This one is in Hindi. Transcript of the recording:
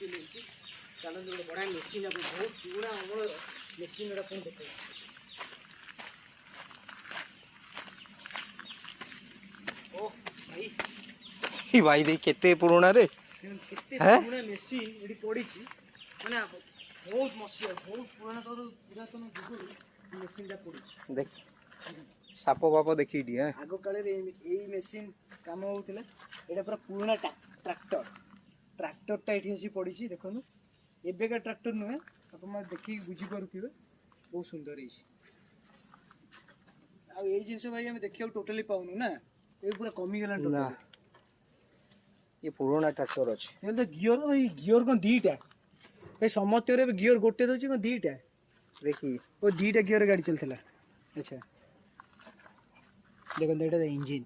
फील होती कारण जो बड़ा मशीन आप बहुत पुराना अमल मशीन गुड़ा कौन देखे ओ भाई भाई देख केते पुराना रे केते पुराना मशीन एडी पड़ी छी माने बहुत मशीन बहुत पुराना तो पुरातन जुगु मशीन टा पड़ी छी देख साप बाप देखी डी आगो काले एई मशीन काम होउतले एटा पूरा पुराना ट्रैक्टर ट्रैक्टर ये आसी पड़ी देखो एबेका ट्रैक्टर नुहे आप देखिए बुझी पारे बहुत सुंदर ये जिन भाई आम देखा टोटाली पाऊनु ना ये पूरा कमीगला ये पुराना ट्रैक्टर अच्छे तो गियर भाई गियर कौन दीटा भाई समस्त गियर गोटे दूसरी कौन दीटा देखिए वो दीटा गियर गाड़ी चलता अच्छा देखो इंजिन